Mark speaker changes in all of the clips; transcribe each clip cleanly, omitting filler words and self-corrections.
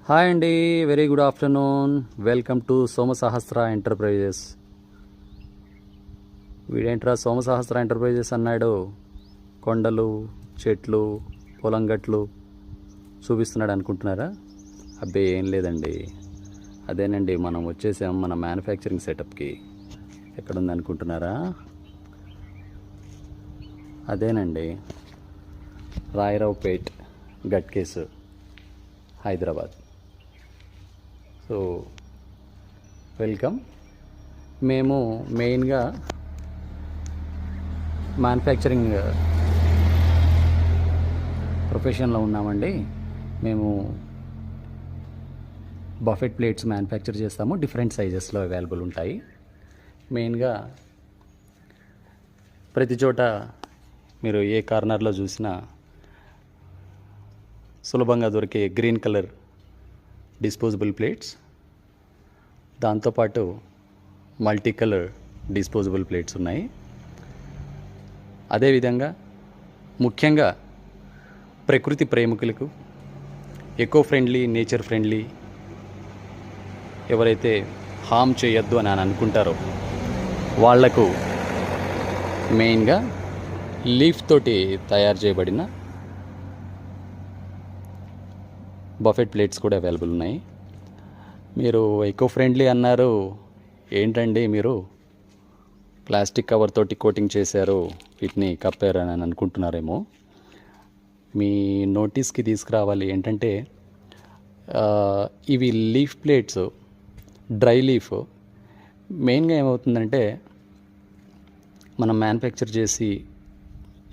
Speaker 1: Hi అండి, very good afternoon. Welcome to Somasahasra enterprises. వీడేంట్రా Somasahasra enterprises అన్నాడు? కొండలు, చెట్లు, పొలం గట్లు చూపిస్తున్నాడు అనుకుంటున్నారా? అబ్బే ఏం లేదండి, అదేనండి మనం వచ్చేసాం మన మ్యానుఫ్యాక్చరింగ్ సెటప్కి. ఎక్కడుంది అనుకుంటున్నారా? అదేనండి, రాయరావుపేట్ గట్కేసు, హైదరాబాద్. So welcome. మేము మెయిన్గా మ్యానుఫ్యాక్చరింగ్ ప్రొఫెషన్లో ఉన్నామండి. మేము బఫెట్ ప్లేట్స్ మ్యానుఫ్యాక్చర్ చేస్తాము. డిఫరెంట్ సైజెస్లో అవైలబుల్ ఉంటాయి. మెయిన్గా ప్రతి చోట మీరు ఏ కార్నర్లో చూసినా సులభంగా దొరికే గ్రీన్ కలర్ డిస్పోజబుల్ ప్లేట్స్, దాంతోపాటు మల్టీ కలర్ డిస్పోజబుల్ ప్లేట్స్ ఉన్నాయి. అదేవిధంగా ముఖ్యంగా ప్రకృతి ప్రేమికులకు, ఎకో ఫ్రెండ్లీ, నేచర్ ఫ్రెండ్లీ, ఎవరైతే హామ్ చేయొద్దు అని అనుకుంటారో వాళ్లకు మెయిన్గా లీఫ్ తోటి తయారు చేయబడిన బఫెట్ ప్లేట్స్ కూడా అవైలబుల్ ఉన్నాయి. మీరు ఎకో ఫ్రెండ్లీ అన్నారు, ఏంటండి మీరు ప్లాస్టిక్ కవర్ తోటి కోటింగ్ చేశారు, వీటిని కప్పారు అని అనుకుంటున్నారేమో. మీ నోటీస్కి తీసుకురావాలి ఏంటంటే, ఇవి లీఫ్ ప్లేట్స్, డ్రై లీఫ్. మెయిన్గా ఏమవుతుందంటే, మనం మ్యానుఫ్యాక్చర్ చేసి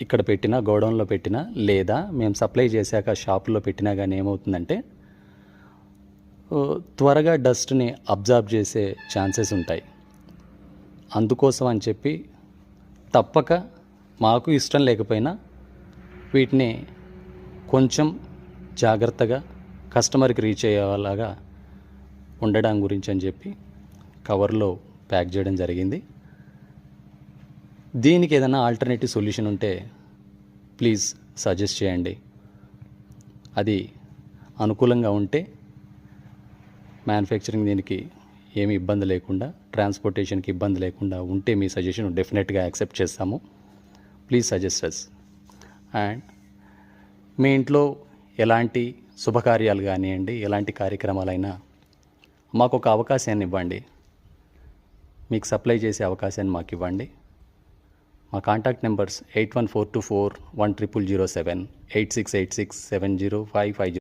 Speaker 1: ఇక్కడ పెట్టినా, గోడౌన్లో పెట్టినా, లేదా మేము సప్లై చేశాక షాపులో పెట్టినా కానీ ఏమవుతుందంటే త్వరగా డస్ట్ని అబ్జర్వ్ చేసే ఛాన్సెస్ ఉంటాయి. అందుకోసం అని చెప్పి తప్పక మాకు ఇష్టం లేకపోయినా వీటిని కొంచెం జాగ్రత్తగా కస్టమర్కి రీచ్ అయ్యేలాగా ఉండడం గురించి అని చెప్పి కవర్లో ప్యాక్ చేయడం జరిగింది. దీనికి ఏదైనా ఆల్టర్నేటివ్ సొల్యూషన్ ఉంటే ప్లీజ్ సజెస్ట్ చేయండి. అది అనుకూలంగా ఉంటే మ్యానుఫ్యాక్చరింగ్ దీనికి ఏమి ఇబ్బంది లేకుండా, ట్రాన్స్పోర్టేషన్కి ఇబ్బంది లేకుండా ఉంటే మీ సజెషన్ డెఫినెట్గా యాక్సెప్ట్ చేస్తాము. Please suggest us. అండ్ మీ ఇంట్లో ఎలాంటి శుభకార్యాలు కానివ్వండి, ఎలాంటి కార్యక్రమాలైనా మాకు ఒక అవకాశాన్ని ఇవ్వండి. మీకు సప్లై చేసే అవకాశాన్ని మాకు ఇవ్వండి. మా కాంటాక్ట్ నెంబర్స్ 8142410007, 86867055.